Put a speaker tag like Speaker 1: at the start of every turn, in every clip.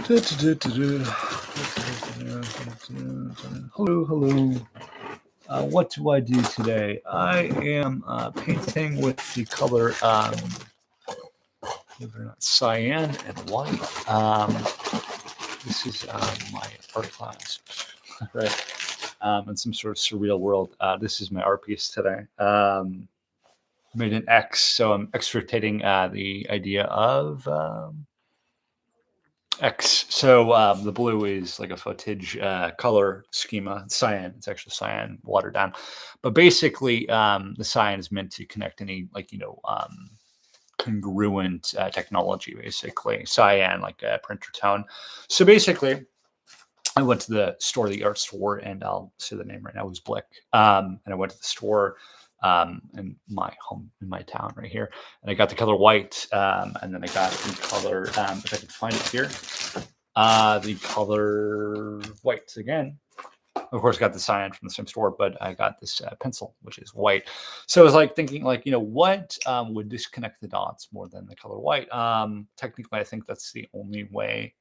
Speaker 1: Hello, hello. What do I do today? I am painting with the color, believe it or not, cyan and white. This is my art class, right? In some sort of surreal world. This is my art piece today. Made an X, so I'm extricating the idea of X. So the blue is like a footage color schema. Cyan, it's actually cyan watered down, but basically the cyan is meant to connect any congruent technology. Basically, cyan like a printer tone. So basically, I went to the art store, and I'll say the name right now, it was Blick. And I went to the store in my home, in my town right here. And I got the color white, and then I got the color, if I can find it here, the color white again. Of course, I got the cyan from the same store, but I got this pencil, which is white. So I was like thinking, what would disconnect the dots more than the color white? Technically, I think that's the only way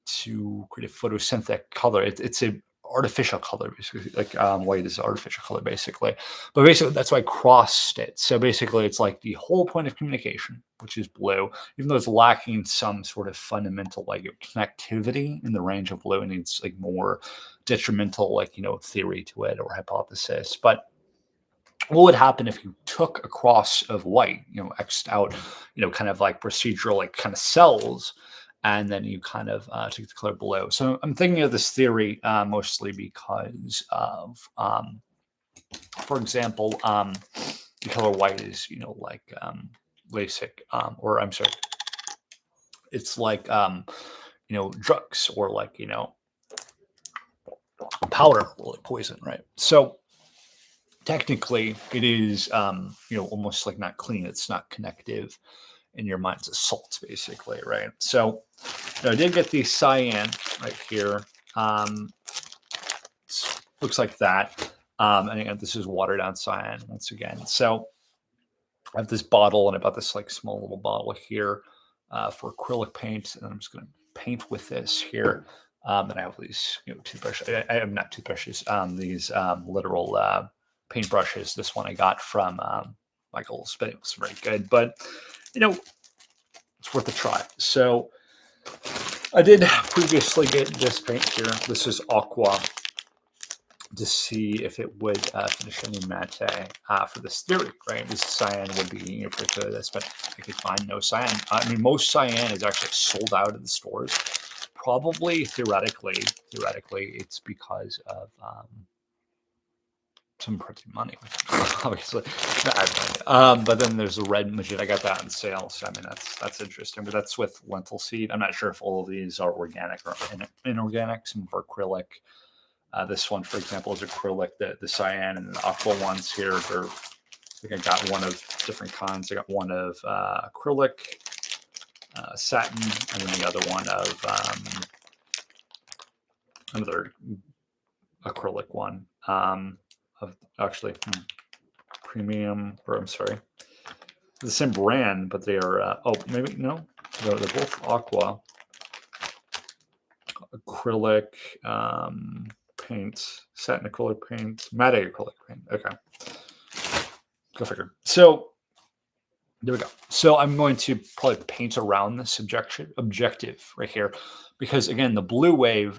Speaker 1: to create a photosynthetic color. It's a artificial color, basically. Like white is artificial color, basically. But basically, that's why I crossed it. So basically, it's like the whole point of communication, which is blue, even though it's lacking some sort of fundamental connectivity in the range of blue, and needs like more detrimental theory to it or hypothesis. But what would happen if you took a cross of white, X'd out, kind of like procedural, like kind of cells, and then you kind of took the color blue. So I'm thinking of this theory mostly because of, for example, the color white is, like LASIK, or I'm sorry, it's like, drugs, or like, powder, or like poison, right? So technically it is, almost like not clean. It's not connective in your mind. It's a salt, basically, right? So I did get the cyan right here. Looks like that. And again, this is watered down cyan once again. So I have this bottle, and I bought this like small little bottle here for acrylic paint, and I'm just going to paint with this here. And I have these, toothbrushes. I have not toothbrushes. These literal paint brushes. This one I got from Michael's, but it was very good. But it's worth a try. So I did previously get this paint here. This is aqua, to see if it would finish any matte for this theory, right? This cyan would be pretty good, but I could find no cyan. I mean, most cyan is actually sold out in the stores. Probably theoretically, it's because of some printing money, obviously. But then there's the red magenta. I got that on sale, so I mean that's interesting. But that's with lentil seed. I'm not sure if all of these are organic or inorganic. Some are acrylic. This one, for example, is acrylic. The cyan and the aqua ones here are. I think I got one of different kinds. I got one of acrylic, satin, and then the other one of another acrylic one. Of actually premium, or I'm sorry, the same brand, but they are. Oh, maybe no, they're both aqua acrylic paint, satin acrylic paint, matte acrylic paint. Okay, go figure. So there we go. So I'm going to probably paint around this objective right here, because again, the blue wave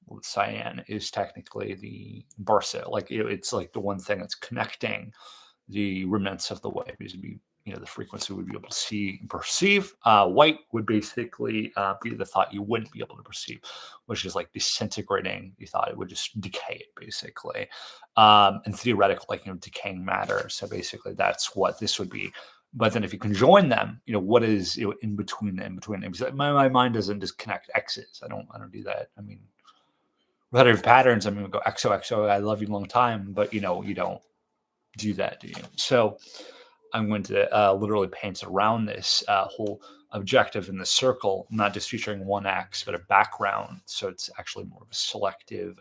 Speaker 1: with cyan is technically the Barca. Like it's like the one thing that's connecting the remnants of the wave. Is be the frequency would be able to see and perceive. White would basically be the thought you wouldn't be able to perceive, which is like disintegrating. You thought it would just decay it, basically, and theoretical, like decaying matter. So basically, that's what this would be. But then if you can join them, what is in between them? Because my mind doesn't just connect X's. I don't do that. I mean, repetitive patterns. I mean, we go XOXO. I love you long time, but you don't do that, do you? So I'm going to literally paint around this whole objective in the circle, not just featuring one X, but a background. So it's actually more of a selective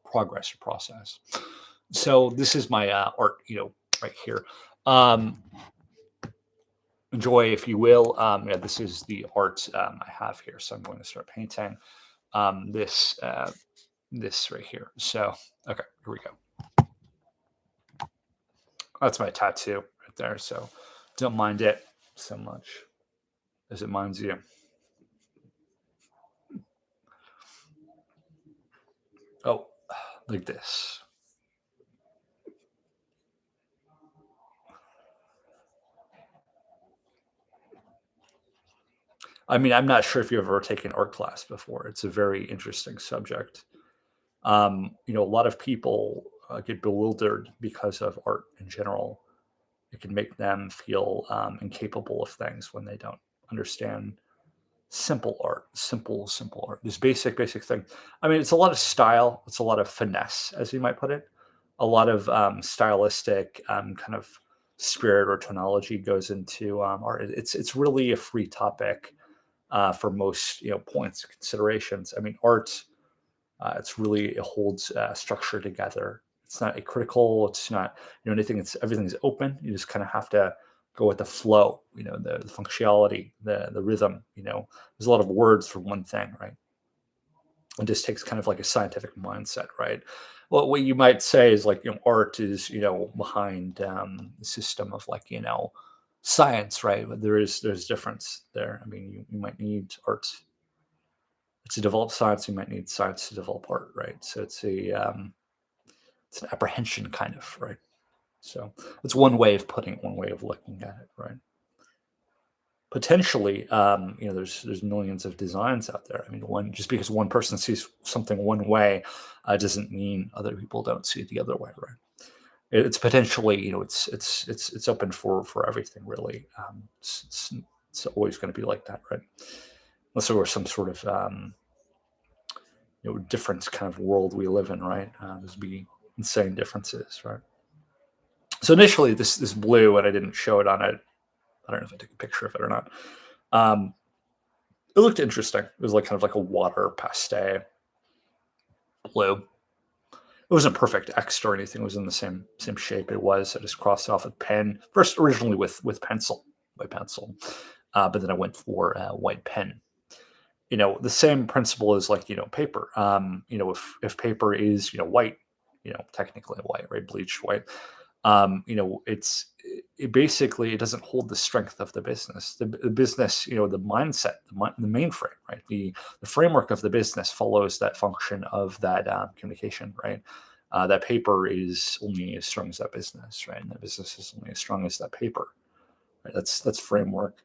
Speaker 1: progress or process. So this is my art, right here. enjoy, if you will. Yeah, this is the art I have here, so I'm going to start painting this right here. So, okay, here we go. That's my tattoo right there. So, don't mind it so much as it minds you. Oh, like this. I mean, I'm not sure if you've ever taken art class before. It's a very interesting subject. A lot of people get bewildered because of art in general. It can make them feel incapable of things when they don't understand simple art, simple art. This basic thing. I mean, it's a lot of style. It's a lot of finesse, as you might put it. A lot of stylistic kind of spirit or tonology goes into art. It's really a free topic for most points and considerations. I mean, art. It holds structure together. It's not a critical. It's not anything. It's everything's open. You just kind of have to go with the flow. The functionality, the rhythm. There's a lot of words for one thing, right? It just takes kind of like a scientific mindset, right? Well, what you might say is like art is behind the system of like science, right? But there's difference there. I mean, you might need art to develop science. You might need science to develop art, right? So it's an apprehension kind of, right? So it's one way of putting it, one way of looking at it, right? Potentially, there's millions of designs out there. I mean, one just because one person sees something one way doesn't mean other people don't see it the other way, right? It's potentially, it's open for everything, really. It's always going to be like that, right? Unless there was some sort of different kind of world we live in, right? There's be insane differences, right? So initially, this blue, and I didn't show it on it. I don't know if I took a picture of it or not. Um, it looked interesting. It was like kind of like a water pastel blue. It wasn't perfect X or anything. It was in the same shape. It was. I just crossed it off with pen. First, originally with pencil, by pencil, but then I went for white pen. The same principle is like paper. If paper is white, technically white, right, bleached white. It basically it doesn't hold the strength of the business. The business, the mindset, the mainframe, right? The framework of the business follows that function of that communication, right? That paper is only as strong as that business, right? And that business is only as strong as that paper. Right? That's framework.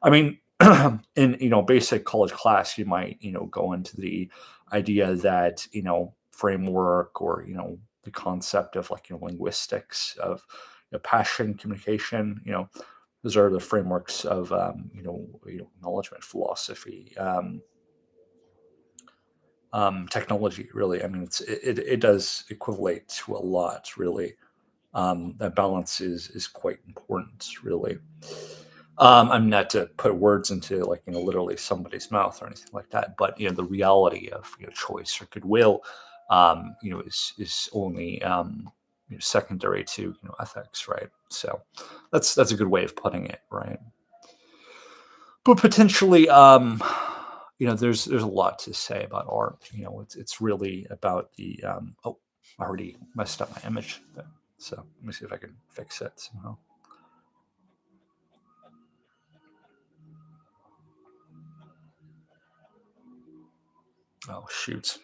Speaker 1: I mean, in basic college class, you might go into the idea that framework or the concept of like linguistics of passion, communication. Those are the frameworks of acknowledgement philosophy, technology. Really, I mean, it does equivalate to a lot. Really, that balance is quite important. Really. I'm not to put words into like literally somebody's mouth or anything like that, but the reality of choice or goodwill, is only secondary to ethics, right? So that's a good way of putting it, right? But potentially, there's a lot to say about art. It's really about the oh, I already messed up my image, so let me see if I can fix it somehow. Oh shoot.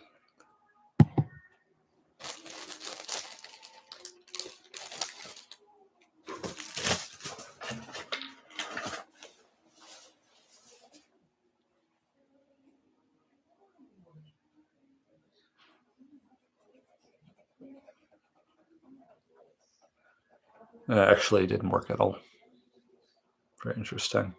Speaker 1: Actually, it didn't work at all. Very interesting.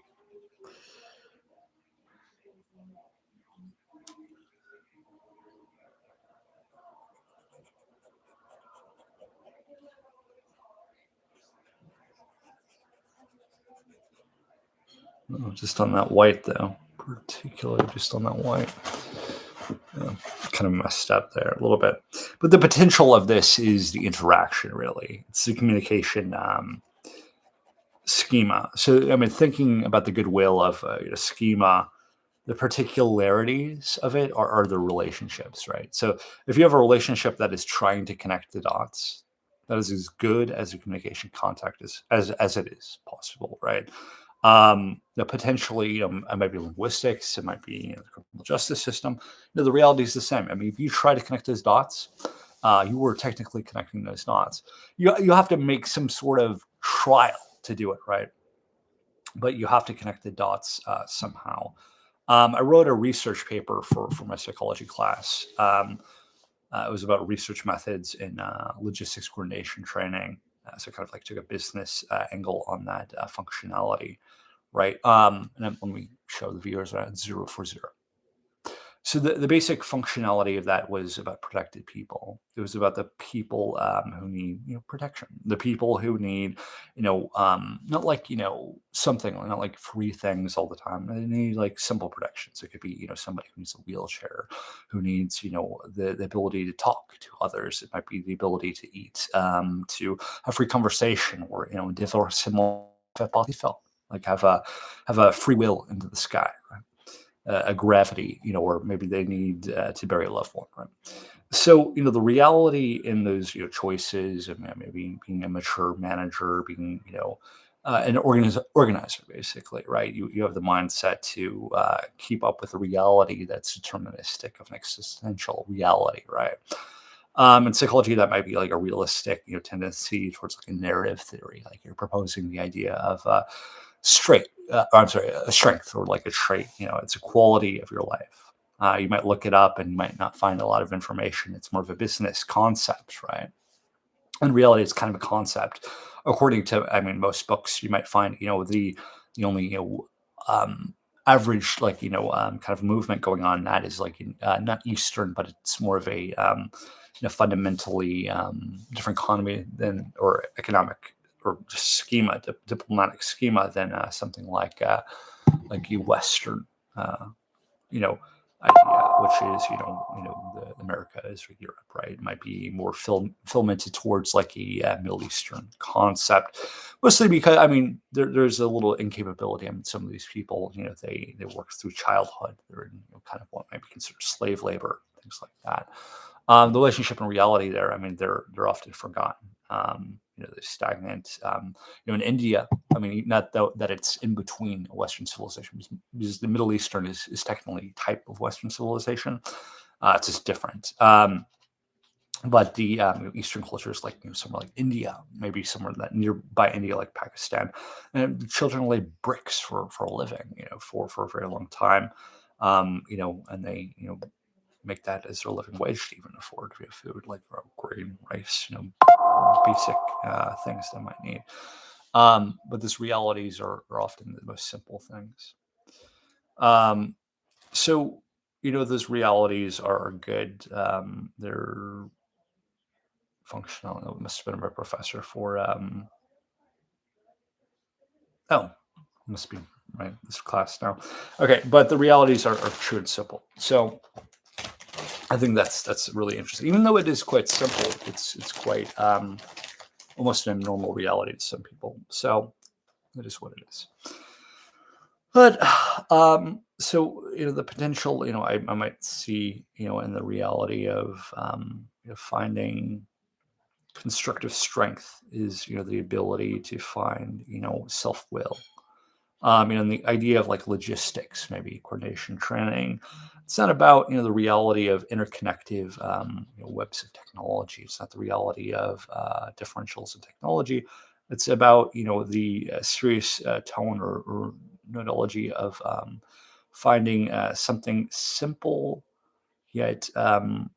Speaker 1: Oh, just on that white, though. Particularly just on that white. Yeah, kind of messed up there a little bit. But the potential of this is the interaction, really. It's the communication schema. So, I mean, thinking about the goodwill of schema, the particularities of it are the relationships, right? So, if you have a relationship that is trying to connect the dots, that is as good as a communication contact as it is possible, right? Potentially, it might be linguistics, it might be the criminal justice system. The reality is the same. I mean, if you try to connect those dots, you were technically connecting those dots. You have to make some sort of trial to do it, right? But you have to connect the dots somehow. I wrote a research paper for my psychology class. It was about research methods in logistics coordination training. So kind of like took a business angle on that functionality, right? And then let me show the viewers around 040. So the basic functionality of that was about protected people. It was about the people who need protection, the people who need not like something, not like free things all the time. They need like simple protections. It could be somebody who needs a wheelchair, who needs the ability to talk to others. It might be the ability to eat, to have free conversation, or diversement felt like have a free will into the sky, right? A gravity, or maybe they need to bury a loved one, right? So, the reality in those choices, and maybe being a mature manager, being an organizer, basically, right? You have the mindset to keep up with a reality that's deterministic of an existential reality, right? In psychology, that might be like a realistic, tendency towards like a narrative theory. Like you're proposing the idea of a strength or like a trait. It's a quality of your life. You might look it up and you might not find a lot of information. It's more of a business concept, right? In reality, it's kind of a concept. According to, I mean, most books, you might find, the only, average, like, kind of movement going on in that is like, not Eastern, but it's more of a, fundamentally different economy than, or economic, or just schema, diplomatic schema than something like you Western, you know, idea, which is the America is for Europe, right? It might be more filamented towards like a Middle Eastern concept, mostly because I mean there's a little incapability. I mean, some of these people, they work through childhood. They're in kind of what might be considered slave labor, things like that. The relationship and reality there, I mean, they're often forgotten. They're stagnant. In India, I mean, not that it's in between Western civilization, because the Middle Eastern is technically a type of Western civilization. It's just different. But the Eastern cultures, like somewhere like India, maybe somewhere that nearby India, like Pakistan, and the children lay bricks for a living, for a very long time, and they make that as their living wage to even afford food like grain, rice, basic things they might need. But these realities are often the most simple things. Um, so, those realities are good. They're functional. It must have been my professor for, oh, must be right, this class now. Okay, but the realities are true and simple. So, I think that's really interesting. Even though it is quite simple, it's quite almost an abnormal reality to some people. So it is what it is. But so the potential, I might see, in the reality of finding constructive strength is the ability to find self will. And the idea of like logistics, maybe coordination training, it's not about the reality of interconnective webs of technology. It's not the reality of differentials in technology. It's about the serious tone or methodology of finding something simple yet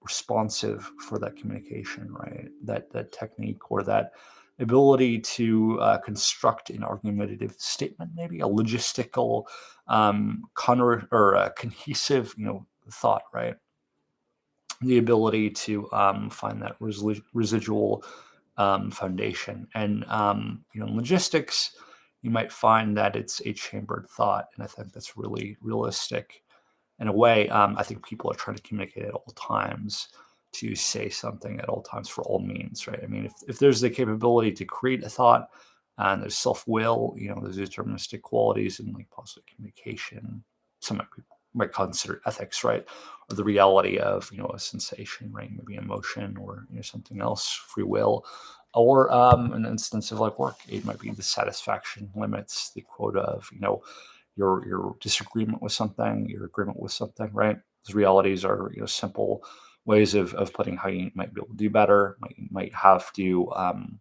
Speaker 1: responsive for that communication, right? That technique or that ability to construct an argumentative statement, maybe a logistical, or a cohesive, thought, right? The ability to find that residual foundation, and in logistics, you might find that it's a chambered thought, and I think that's really realistic in a way. I think people are trying to communicate at all times, to say something at all times for all means, right? I mean, if there's the capability to create a thought, And there's self-will, there's deterministic qualities and like positive communication. Some might consider ethics, right? Or the reality of, a sensation, right? Maybe emotion or something else, free will. Or an instance of like work. It might be the satisfaction limits, the quota of, your disagreement with something, your agreement with something, right? Those realities are, simple ways of putting how you might be able to do better, might have to um,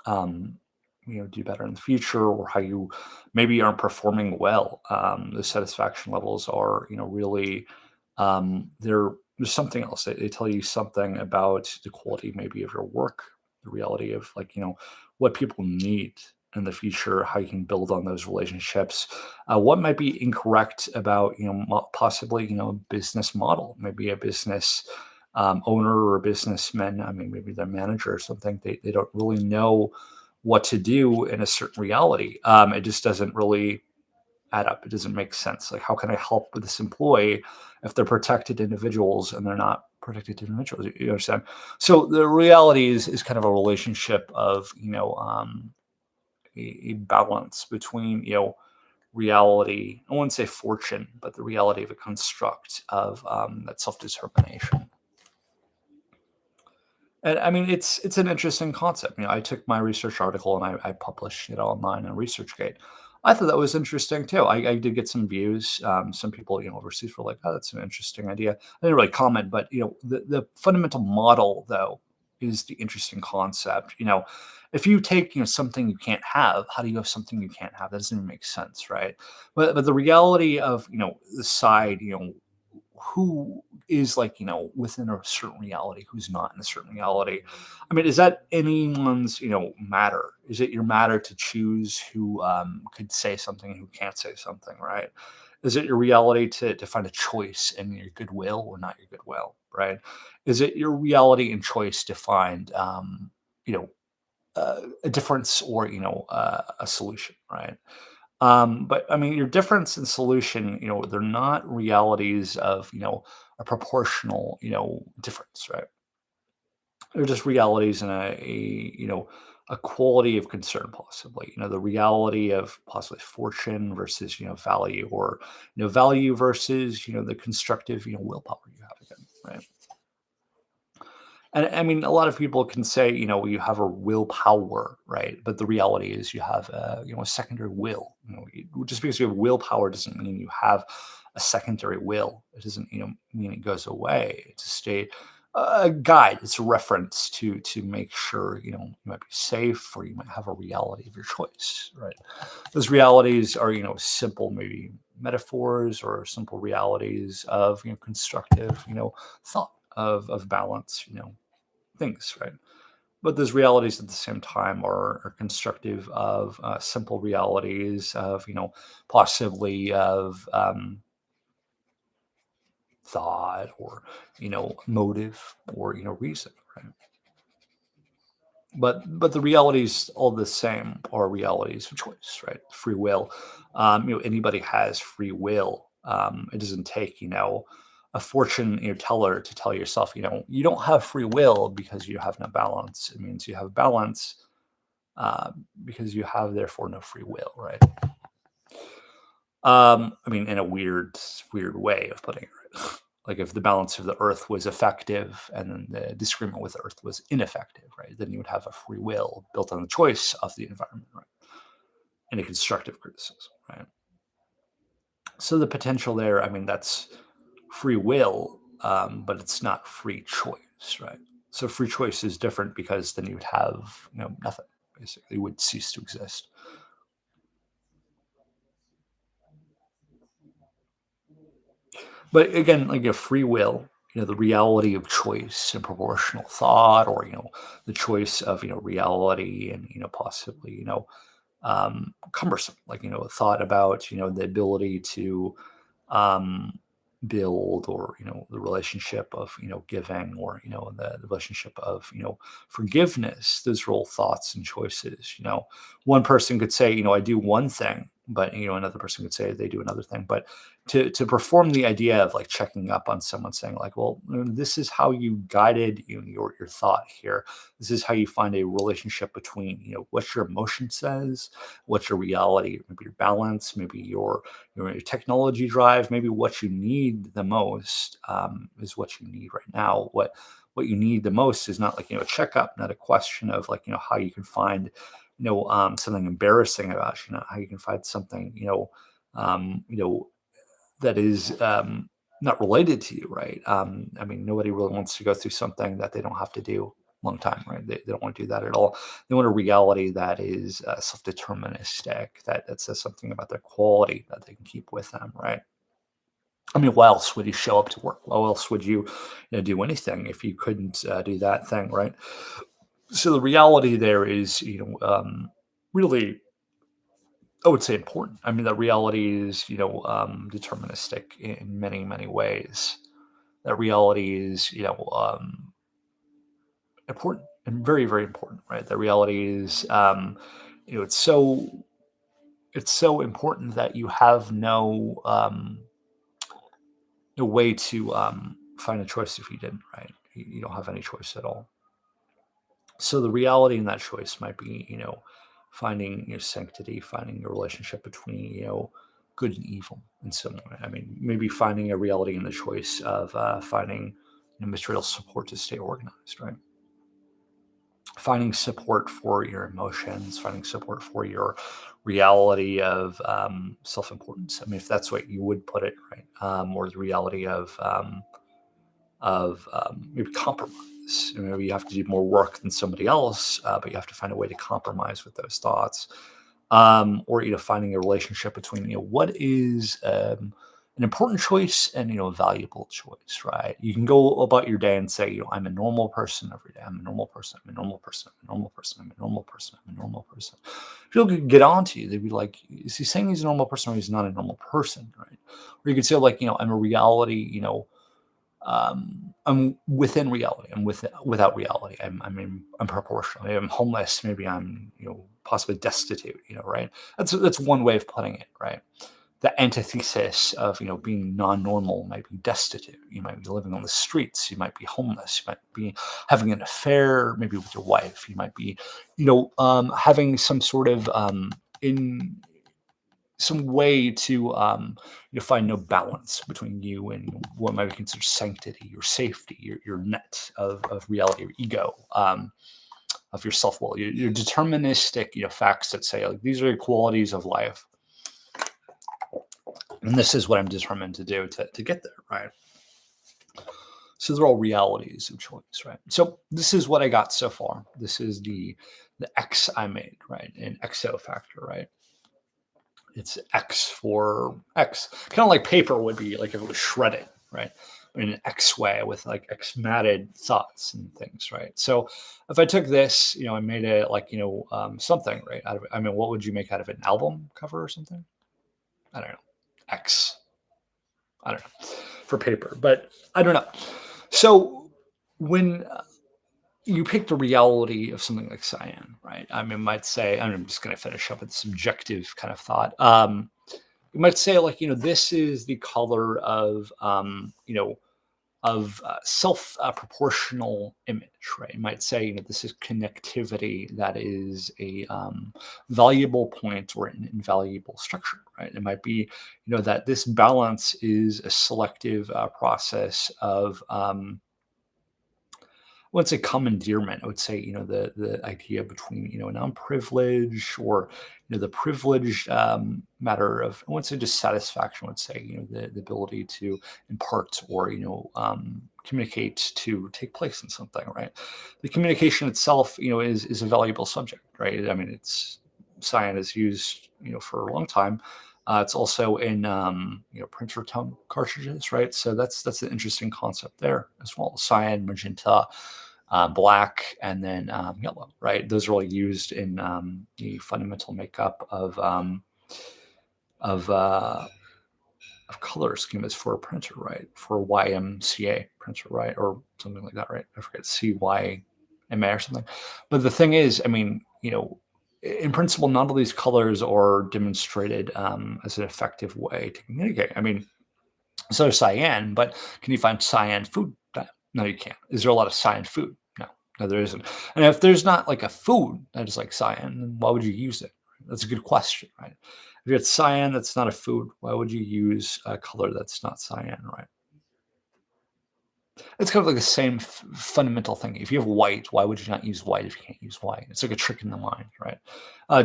Speaker 1: do better in the future, or how you maybe aren't performing well. The satisfaction levels are, really, there's something else. They tell you something about the quality maybe of your work, the reality of like, what people need in the future, how you can build on those relationships, what might be incorrect about, possibly, a business model, maybe a business owner or a businessman. I mean, maybe their manager or something. They don't really know what to do in a certain reality. It just doesn't really add up. It doesn't make sense. Like, how can I help with this employee if they're protected individuals and they're not protected individuals? You understand? So the reality is kind of a relationship of, a balance between, reality. I wouldn't say fortune, but the reality of a construct of that self-determination. And I mean, it's an interesting concept. I took my research article and I published it online on ResearchGate. I thought that was interesting too. I did get some views. Some people, overseas were like, "Oh, that's an interesting idea." I didn't really comment, but the fundamental model though is the interesting concept. If you take something you can't have, how do you have something you can't have? That doesn't even make sense, right? But the reality of the side, who is like within a certain reality, who's not in a certain reality. I mean, is that anyone's matter? Is it your matter to choose who could say something and who can't say something, right? Is it your reality to find a choice in your goodwill or not your goodwill, right? Is it your reality and choice to find you know a difference or a solution, right? But I mean, your difference in solution, they're not realities of, a proportional, difference, right? They're just realities in a quality of concern, possibly, the reality of possibly fortune versus, value, or, value versus, the constructive, willpower you have again, right? And I mean, a lot of people can say, you have a willpower, right? But the reality is you have a secondary will. Just because you have willpower doesn't mean you have a secondary will. It doesn't, mean it goes away. It's a state, a guide. It's a reference to make sure, you might be safe, or you might have a reality of your choice, right? Those realities are, simple, maybe metaphors or simple realities of, constructive, thought of balance, things, right? But those realities at the same time are constructive of simple realities of, possibly of thought, or, motive, or, reason, right? But the realities all the same are realities of choice, right? Free will. Anybody has free will. It doesn't take a fortune teller to tell yourself you don't have free will because you have no balance. It means you have balance uh, because you have therefore no free will, right? I mean, in a weird way of putting it, right? Like, if the balance of the earth was effective and then the disagreement with the earth was ineffective, right? Then you would have a free will built on the choice of the environment, right? And a constructive criticism, right? So the potential there, I mean, that's free will, but it's not free choice, right? So free choice is different because then you would have, nothing. Basically, it would cease to exist. But again, like a free will, the reality of choice and proportional thought, or the choice of reality, and possibly cumbersome, like a thought about the ability to um, build, or the relationship of giving, or the relationship of forgiveness. Those are all thoughts and choices. One person could say I do one thing, but another person could say they do another thing. But to perform the idea of like checking up on someone, saying like, well, this is how you guided your thought here. This is how you find a relationship between what your emotion says, what your reality, maybe your balance, maybe your technology drive, maybe what you need the most is what you need right now. What you need the most is not like a checkup, not a question of like how you can find something embarrassing about how you can find something that is not related to you, right? I mean, nobody really wants to go through something that they don't have to do a long time, right? They don't want to do that at all. They want a reality that is self-deterministic, that says something about their quality that they can keep with them, right? I mean, why else would you show up to work? Why else would you do anything if you couldn't do that thing, right? So the reality there is, really, I would say important. I mean, that reality is, deterministic in many, many ways. That reality is, important and very, very important, right? That reality is, you know, it's so it's so important that you have no way to find a choice if you didn't, right? You don't have any choice at all. So the reality in that choice might be finding your sanctity, finding your relationship between good and evil in some way. I mean, maybe finding a reality in the choice of finding material support to stay organized, right? Finding support for your emotions, finding support for your reality of self-importance. I mean, if that's what you would put it, right? Or the reality of maybe compromise. Maybe you have to do more work than somebody else, but you have to find a way to compromise with those thoughts. Or finding a relationship between what is an important choice and a valuable choice, right? You can go about your day and say, I'm a normal person every day. I'm a normal person. I'm a normal person. I'm a normal person. I'm a normal person. I'm a normal person. People could get on to you. They'd be like, is he saying he's a normal person or he's not a normal person, right? Or you could say like, I'm a reality, I'm within reality. I'm without reality. I'm proportional. Maybe I'm homeless. Maybe I'm possibly destitute. Right? That's one way of putting it. Right? The antithesis of being non-normal might be destitute. You might be living on the streets. You might be homeless. You might be having an affair, maybe with your wife. You might be, having some sort of in some way to find no balance between you and what might be considered sanctity, your safety, your net of reality, your ego, of your self-will, your deterministic facts that say like these are the qualities of life, and this is what I'm determined to do to get there, right? So they're all realities of choice, right? So this is what I got so far. This is the X I made, right? An XO factor, right? It's X for X. Kind of like paper would be like if it was shredded, right? In an X way with like X matted thoughts and things, right? So if I took this, I made it like, something, right? Out of it. I mean, what would you make out of it? An album cover or something? I don't know. X. I don't know. For paper, but I don't know. So when you pick the reality of something like cyan, right? I mean, might say, I'm just going to finish up with subjective kind of thought. You might say like this is the color of self proportional image, right? You might say this is connectivity that is a valuable point or an invaluable structure, right? It might be that this balance is a selective process of well, it's a commandeerment. I would say, the idea between, a non-privileged or, the privileged matter of, I wouldn't say just satisfaction, I would say, the ability to impart or, communicate to take place in something, right? The communication itself, is a valuable subject, right? I mean, cyan is used, for a long time. It's also in printer tone cartridges, right? So that's an interesting concept there as well. Cyan, magenta, black, and then yellow, right? Those are all used in the fundamental makeup of uh, of color schemas for a printer, right? For a YMCA printer, right? Or something like that, right? I forget, CYMA or something. But the thing is, I mean, in principle, none of these colors are demonstrated as an effective way to communicate. I mean, So there's cyan, but can you find cyan food? No, you can't. Is there a lot of cyan food? No, no, there isn't. And if there's not like a food that is like cyan, then why would you use it? That's a good question, right? If you had cyan that's not a food, why would you use a color that's not cyan, right? It's kind of like the same fundamental thing. If you have white, why would you not use white if you can't use white? It's like a trick in the mind, right?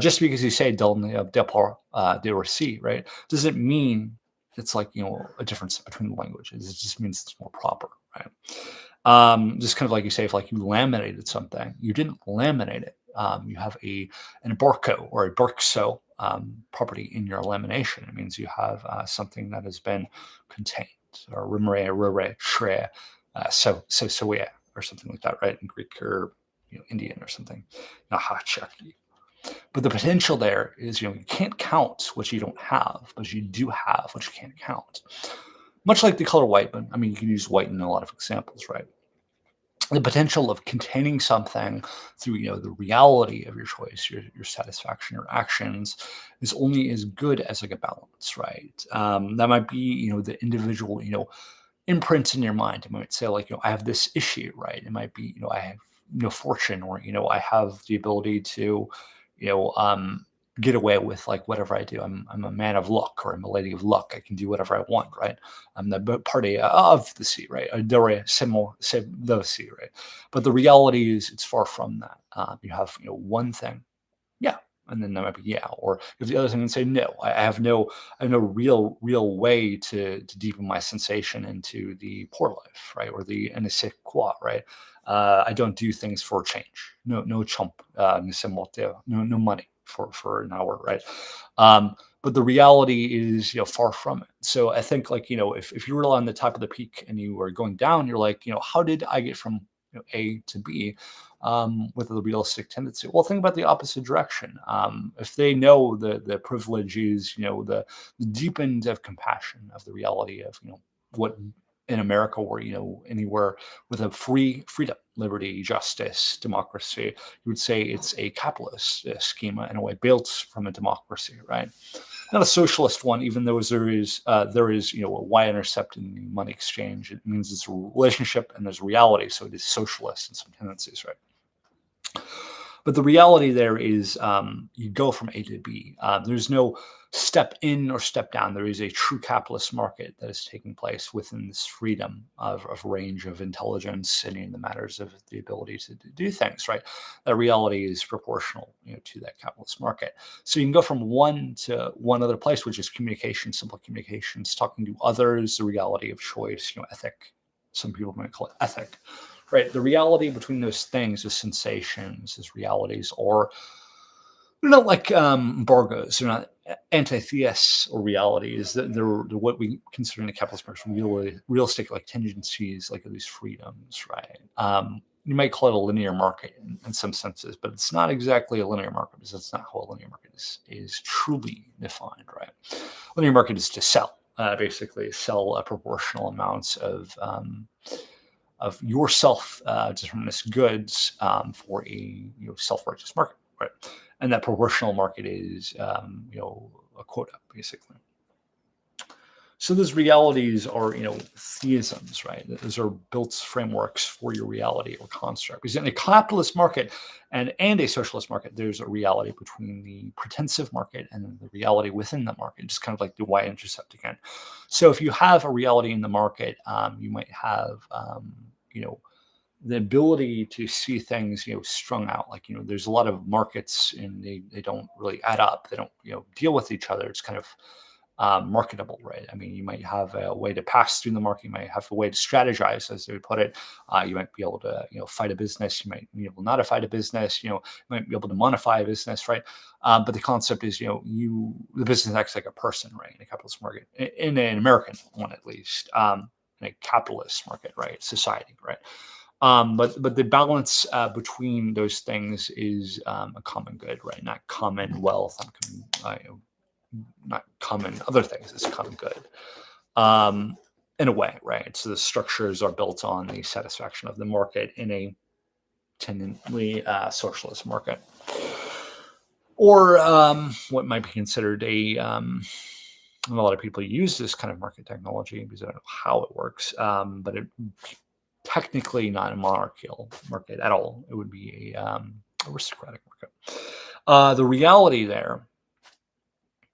Speaker 1: Just because you say del depart de Rossi, right, doesn't mean it's like a difference between the languages. It just means it's more proper, right? Just kind of like you say, if like you laminated something, you didn't laminate it. You have an embarco or a barkso property in your lamination. It means you have something that has been contained, or rimre, rure, shre, so or something like that, right? In Greek or Indian or something. Nahachaki. But the potential there is, you can't count what you don't have, but you do have what you can't count. Much like the color white, but I mean, you can use white in a lot of examples, right? The potential of containing something through the reality of your choice, your satisfaction, your actions, is only as good as like a balance, right? That might be the individual imprints in your mind. It might say like I have this issue, right? It might be I have fortune, or I have the ability to you know um get away with like whatever I do. I'm a man of luck, or I'm a lady of luck. I can do whatever I want, right? I'm the party of the sea, right? Adore semo se the sea, right? But the reality is it's far from that. You have one thing, yeah, and then that might be yeah, or if the other thing and say no, I have no real way to deepen my sensation into the poor life, right, or the ne sais quoi, right. I don't do things for change. No chump, ne sais mortel, no money for an hour, right. But the reality is far from it. So I think like if you were on the top of the peak and you were going down, you're like how did I get from A to B? With a realistic tendency. Well, think about the opposite direction. If they know the privilege is, the deep end of compassion of the reality of, what in America or anywhere with a freedom, liberty, justice, democracy, you would say it's a capitalist schema in a way built from a democracy, right? Not a socialist one, even though there is a y-intercept in the money exchange. It means it's a relationship and there's reality, so it is socialist in some tendencies, right? But the reality there is you go from A to B. There's no step in or step down. There is a true capitalist market that is taking place within this freedom of range of intelligence and in the matters of the ability to do things, right? That reality is proportional to that capitalist market. So you can go from one to one other place, which is communication, simple communications, talking to others, the reality of choice, ethic. Some people might call it ethic, right? The reality between those things is sensations, is realities, or they're not like embargoes. They're not antitheists or realities. They're what we consider in the capitalist market realistic like tendencies, like at least freedoms, right? You might call it a linear market in some senses, but it's not exactly a linear market because that's not how a linear market is truly defined, right? Linear market is to sell, basically sell proportional amounts of your self-determinist goods for a self-righteous market, right? And that proportional market is a quota, basically. So those realities are theisms, right? Those are built frameworks for your reality or construct. Because in a capitalist market and a socialist market, there's a reality between the pretensive market and the reality within the market, just kind of like the y-intercept again. So if you have a reality in the market, you might have the ability to see things strung out. Like there's a lot of markets and they don't really add up. They don't deal with each other. It's kind of marketable, right? I mean, you might have a way to pass through the market. You might have a way to strategize, as they would put it. You might be able to, fight a business. You might be able not to fight a business. You might be able to modify a business, right? But the concept is, the business acts like a person, right? In a capitalist market, in an American one at least, in a capitalist market, right? Society, right? But the balance between those things is a common good, right? Not common wealth, not common other things. It's common good, in a way, right? So the structures are built on the satisfaction of the market in a tendently socialist market, or what might be considered a And a lot of people use this kind of market technology because I don't know how it works, but it technically not a monarchical market at all. It would be a aristocratic market. The reality there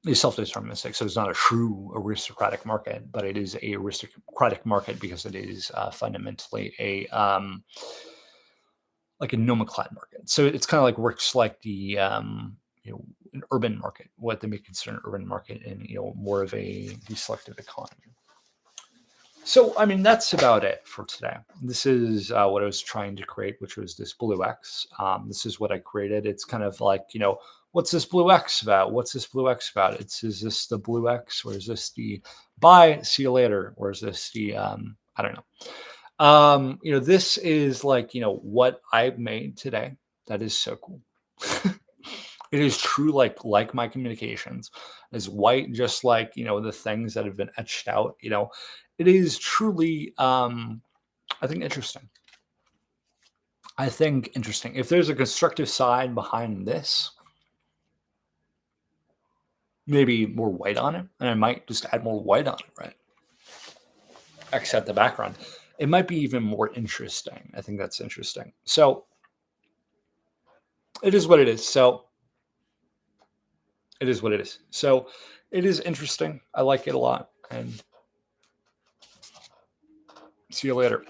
Speaker 1: is self-deterministic, so it's not a true aristocratic market, but it is a aristocratic market because it is fundamentally a like a nomoclad market. So it's kind of like works like the an urban market, what they may consider an urban market, and more of a deselective economy. So, I mean, that's about it for today. This is what I was trying to create, which was this blue X. This is what I created. It's kind of like, what's this blue X about? What's this blue X about? Is this the blue X, or is this the bye, see you later, or is this the, I don't know. This is like, what I've made today. That is so cool. It is true, like my communications is white, just like the things that have been etched out. It is truly, I think, interesting. I think interesting. If there's a constructive side behind this, maybe more white on it, and I might just add more white on it, right? Except the background. It might be even more interesting. I think that's interesting. So it is what it is. So it is what it is. So it is interesting. I like it a lot. And see you later.